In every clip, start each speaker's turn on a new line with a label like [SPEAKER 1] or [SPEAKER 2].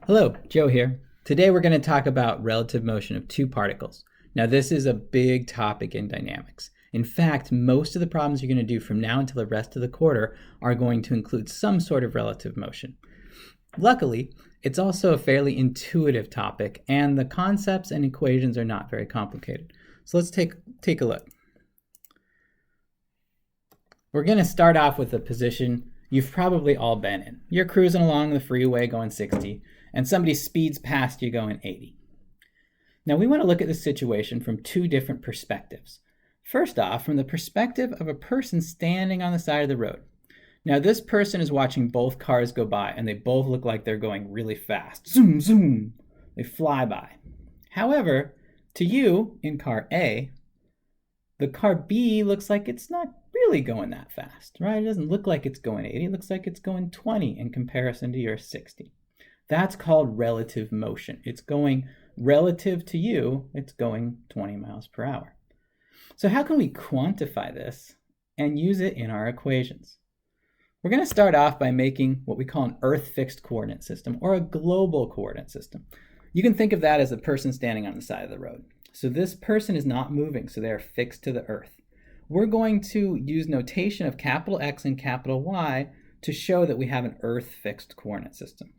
[SPEAKER 1] Hello, Joe here. Today we're going to talk about relative motion of two particles. Now this is a big topic in dynamics. In fact, most of the problems you're going to do from now until the rest of the quarter are going to include some sort of relative motion. Luckily, it's also a fairly intuitive topic and the concepts and equations are not very complicated. So let's take a look. We're going to start off with a position you've probably all been in. You're cruising along the freeway going 60, and somebody speeds past you going 80. Now we want to look at this situation from two different perspectives. First off, from the perspective of a person standing on the side of the road. Now this person is watching both cars go by, and they both look like they're going really fast. Zoom, zoom. They fly by. However, to you, in car A, the car B looks like it's not really going that fast, right? It doesn't look like it's going 80. It looks like it's going 20 in comparison to your 60. That's called relative motion. It's going relative to you, it's going 20 miles per hour. So how can we quantify this and use it in our equations? We're going to start off by making what we call an Earth-fixed coordinate system, or a global coordinate system. You can think of that as a person standing on the side of the road. So this person is not moving, so they're fixed to the earth. We're going to use notation of capital X and capital Y to show that we have an Earth-fixed coordinate system.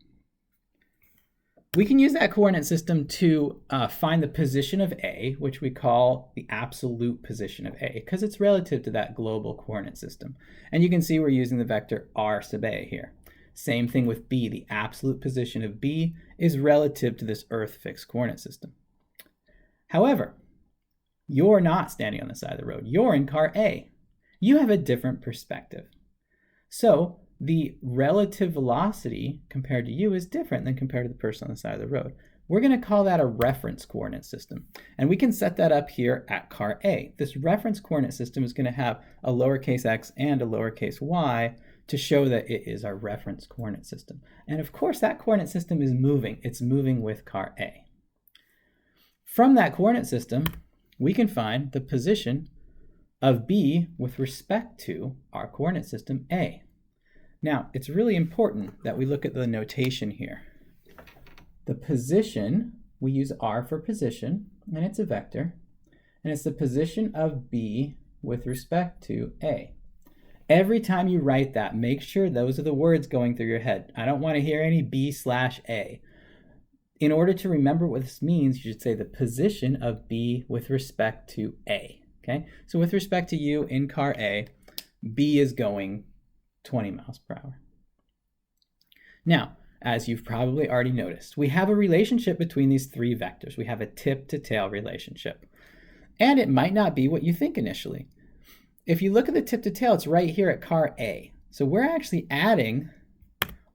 [SPEAKER 1] We can use that coordinate system to find the position of A, which we call the absolute position of A, because it's relative to that global coordinate system. And you can see we're using the vector r sub A here. Same thing with B. The absolute position of B is relative to this Earth-fixed coordinate system. However, you're not standing on the side of the road. You're in car A. You have a different perspective. So the relative velocity compared to you is different than compared to the person on the side of the road. We're going to call that a reference coordinate system. And we can set that up here at car A. This reference coordinate system is going to have a lowercase x and a lowercase y to show that it is our reference coordinate system. And of course, that coordinate system is moving. It's moving with car A. From that coordinate system, we can find the position of B with respect to our coordinate system A. Now, it's really important that we look at the notation here. The position, we use R for position, and it's a vector, and it's the position of B with respect to A. Every time you write that, make sure those are the words going through your head. I don't want to hear any B/A. In order to remember what this means, you should say the position of B with respect to A, okay? So with respect to you in car A, B is going 20 miles per hour. Now, as you've probably already noticed, we have a relationship between these three vectors. We have a tip-to-tail relationship. And it might not be what you think initially. If you look at the tip-to-tail, it's right here at car A. So we're actually adding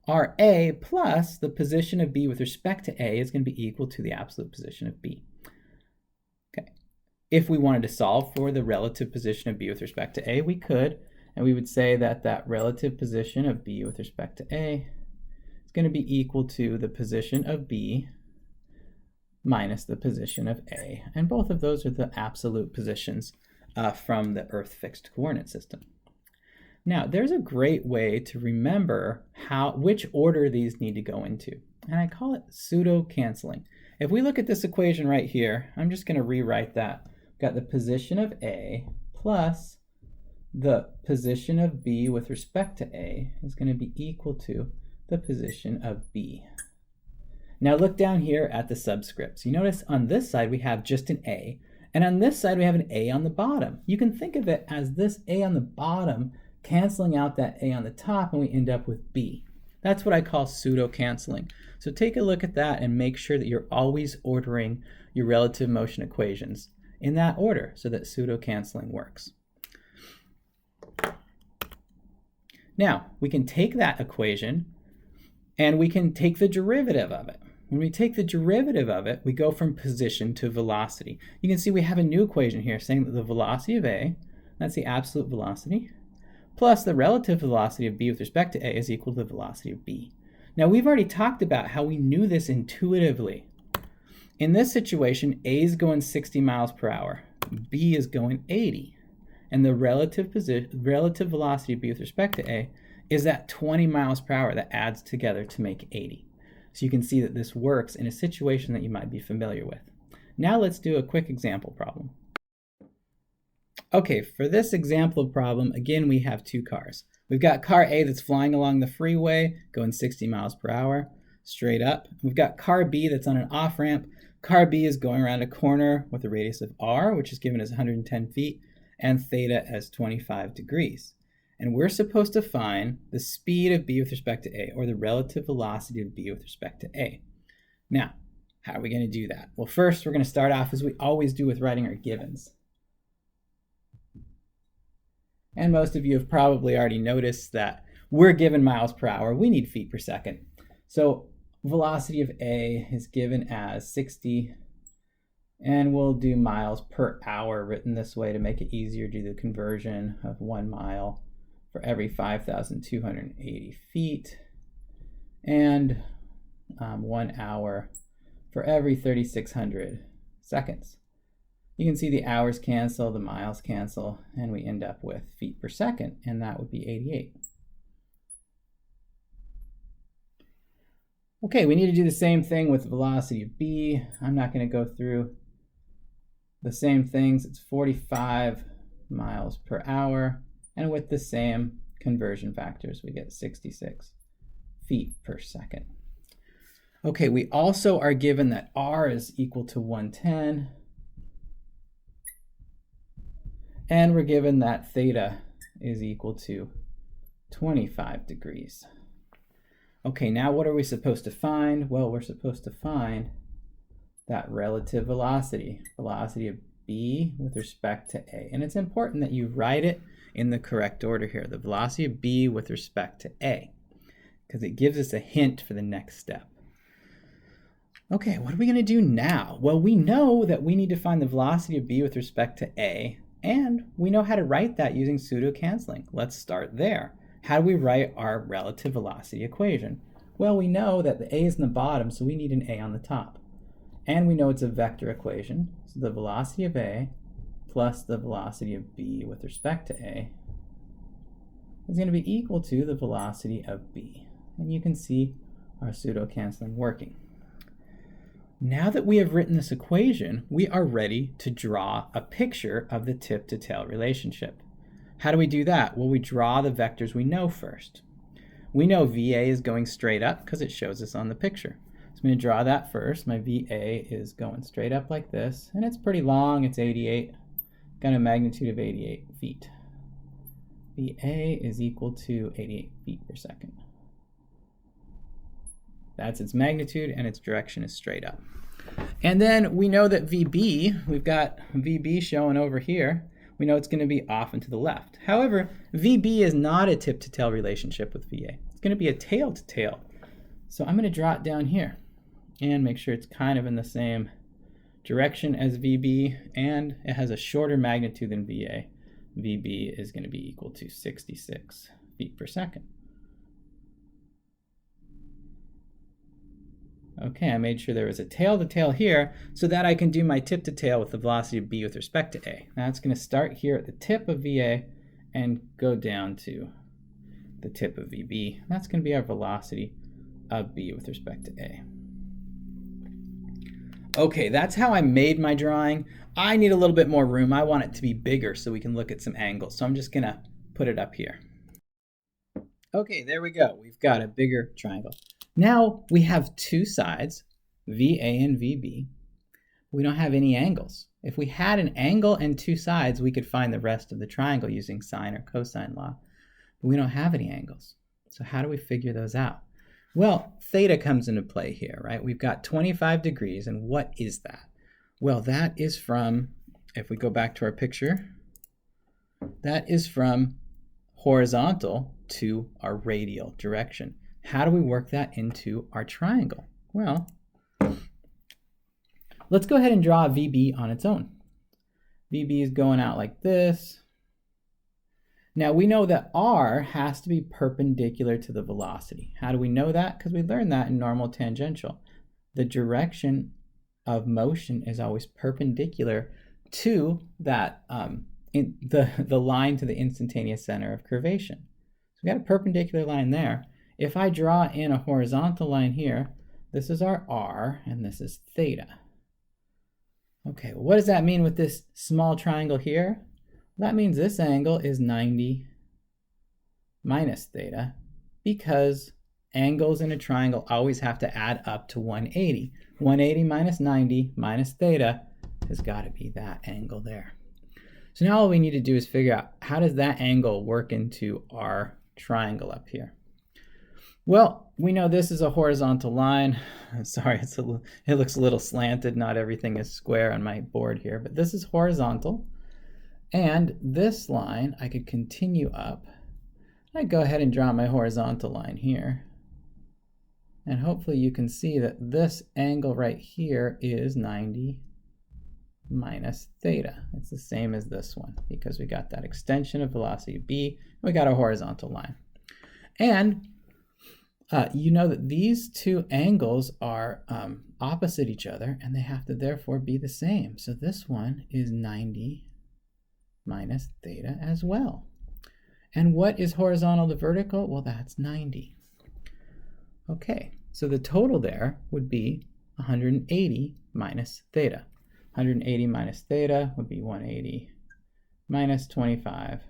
[SPEAKER 1] RA plus the position of B with respect to A is going to be equal to the absolute position of B. Okay. If we wanted to solve for the relative position of B with respect to A, we could, and we would say that that relative position of B with respect to A is going to be equal to the position of B minus the position of A. And both of those are the absolute positions from the Earth-fixed coordinate system. Now, there's a great way to remember which order these need to go into, and I call it pseudo-canceling. If we look at this equation right here, I'm just going to rewrite that. We've got the position of A plus the position of B with respect to A is going to be equal to the position of B. Now look down here at the subscripts. You notice on this side we have just an A, and on this side we have an A on the bottom. You can think of it as this A on the bottom canceling out that A on the top, and we end up with B. That's what I call pseudo-canceling. So take a look at that and make sure that you're always ordering your relative motion equations in that order so that pseudo-canceling works. Now, we can take that equation and we can take the derivative of it. When we take the derivative of it, we go from position to velocity. You can see we have a new equation here saying that the velocity of A, that's the absolute velocity, plus the relative velocity of B with respect to A is equal to the velocity of B. Now we've already talked about how we knew this intuitively. In this situation, A is going 60 miles per hour, B is going 80, and the relative velocity of B with respect to A is that 20 miles per hour that adds together to make 80. So you can see that this works in a situation that you might be familiar with. Now let's do a quick example problem. Okay, for this example problem, again, we have two cars. We've got car A that's flying along the freeway, going 60 miles per hour, straight up. We've got car B that's on an off-ramp. Car B is going around a corner with a radius of r, which is given as 110 feet, and theta as 25 degrees. And we're supposed to find the speed of B with respect to A, or the relative velocity of B with respect to A. Now, how are we going to do that? Well, first, we're going to start off as we always do with writing our givens. And most of you have probably already noticed that we're given miles per hour. We need feet per second. So velocity of A is given as 60, and we'll do miles per hour written this way to make it easier to do the conversion of 1 mile for every 5,280 feet, and 1 hour for every 3,600 seconds. You can see the hours cancel, the miles cancel, and we end up with feet per second, and that would be 88. Okay, we need to do the same thing with velocity of B. I'm not going to go through the same things. It's 45 miles per hour, and with the same conversion factors, we get 66 feet per second. Okay, we also are given that R is equal to 110. And we're given that theta is equal to 25 degrees. Okay, now what are we supposed to find? Well, we're supposed to find that relative velocity, velocity of B with respect to A. And it's important that you write it in the correct order here, the velocity of B with respect to A, because it gives us a hint for the next step. Okay, what are we going to do now? Well, we know that we need to find the velocity of B with respect to A, and we know how to write that using pseudo-canceling. Let's start there. How do we write our relative velocity equation? Well, we know that the A is in the bottom, so we need an A on the top. And we know it's a vector equation, so the velocity of A plus the velocity of B with respect to A is going to be equal to the velocity of B. And you can see our pseudo-canceling working. Now that we have written this equation, we are ready to draw a picture of the tip-to-tail relationship. How do we do that? Well, we draw the vectors we know first. We know VA is going straight up because it shows us on the picture. So I'm going to draw that first. My VA is going straight up like this, and it's pretty long. It's 88. Got a magnitude of 88 feet. VA is equal to 88 feet per second. That's its magnitude, and its direction is straight up. And then we know that VB, we've got VB showing over here. We know it's going to be off and to the left. However, VB is not a tip-to-tail relationship with VA. It's going to be a tail-to-tail. So I'm going to draw it down here and make sure it's kind of in the same direction as VB, and it has a shorter magnitude than VA. VB is going to be equal to 66 feet per second. Okay, I made sure there was a tail-to-tail here so that I can do my tip-to-tail with the velocity of B with respect to A. Now it's going to start here at the tip of VA and go down to the tip of VB. That's going to be our velocity of B with respect to A. Okay, that's how I made my drawing. I need a little bit more room. I want it to be bigger so we can look at some angles. So I'm just going to put it up here. Okay, there we go. We've got a bigger triangle. Now we have two sides, VA and VB. We don't have any angles. If we had an angle and two sides, we could find the rest of the triangle using sine or cosine law. But we don't have any angles. So how do we figure those out? Well, theta comes into play here, right? We've got 25 degrees, and what is that? Well, that is from, if we go back to our picture, that is from horizontal to our radial direction. How do we work that into our triangle? Well, let's go ahead and draw VB on its own. VB is going out like this. Now we know that R has to be perpendicular to the velocity. How do we know that? Because we learned that in normal tangential. The direction of motion is always perpendicular to that the line to the instantaneous center of curvation. So we got a perpendicular line there. If I draw in a horizontal line here, This is our r, and this is theta. Okay, what does that mean with this small triangle here? That means this angle is 90 minus theta, because angles in a triangle always have to add up to 180. 180 minus 90 minus theta has got to be that angle there. So now all we need to do is figure out, how does that angle work into our triangle up here? Well, we know this is a horizontal line. Sorry, it looks a little slanted. Not everything is square on my board here, but this is horizontal. And this line, I could continue up. I'd go ahead and draw my horizontal line here. And hopefully you can see that this angle right here is 90 minus theta. It's the same as this one, because we got that extension of velocity b, we got a horizontal line. And you know that these two angles are opposite each other, and they have to therefore be the same. So this one is 90 minus theta as well. And what is horizontal to vertical? Well, that's 90. Okay, so the total there would be 180 minus theta. 180 minus theta would be 180 minus 25,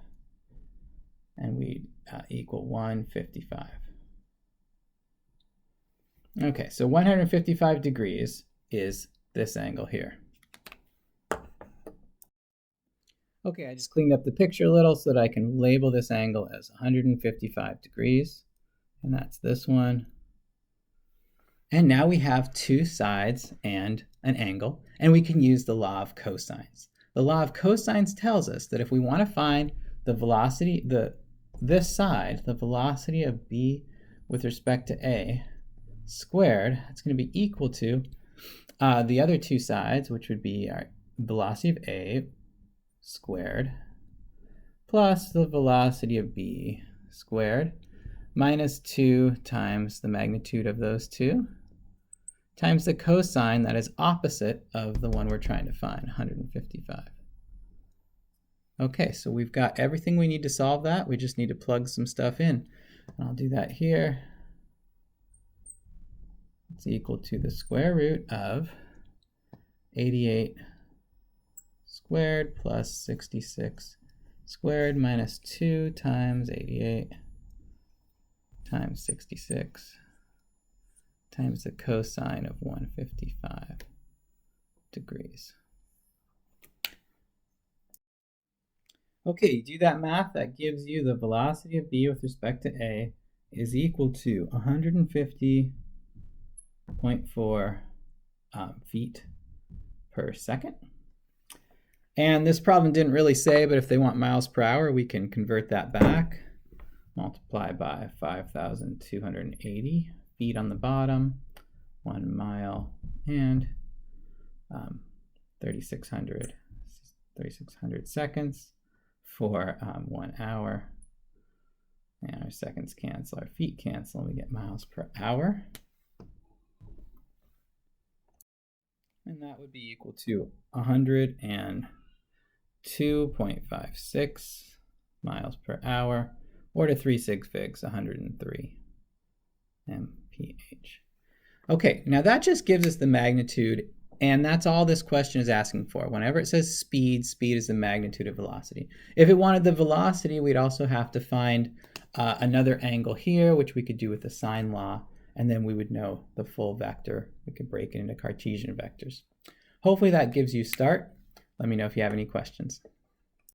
[SPEAKER 1] and we'd equal 155. Okay, so 155 degrees is this angle here. Okay, I just cleaned up the picture a little so that I can label this angle as 155 degrees, and that's this one. And now we have two sides and an angle, and we can use the law of cosines. The law of cosines tells us that if we want to find the velocity, this side, the velocity of b with respect to a squared, it's going to be equal to the other two sides, which would be our velocity of a squared plus the velocity of b squared minus 2 times the magnitude of those two times the cosine that is opposite of the one we're trying to find, 155. Okay, so we've got everything we need to solve that. We just need to plug some stuff in. And I'll do that here. It's equal to the square root of 88 squared plus 66 squared minus 2 times 88 times 66 times the cosine of 155 degrees. Okay, do that math, that gives you the velocity of b with respect to a is equal to 150.4 feet per second. And this problem didn't really say, but if they want miles per hour, we can convert that back. Multiply by 5,280 feet on the bottom, 1 mile, and 3,600 seconds for 1 hour. And our seconds cancel, our feet cancel, and we get miles per hour. And that would be equal to 102.56 miles per hour, or to 3 sig figs, 103 mph. Okay, now that just gives us the magnitude, and that's all this question is asking for. Whenever it says speed, speed is the magnitude of velocity. If it wanted the velocity, we'd also have to find another angle here, which we could do with the sine law, and then we would know the full vector. We could break it into Cartesian vectors. Hopefully that gives you a start. Let me know if you have any questions.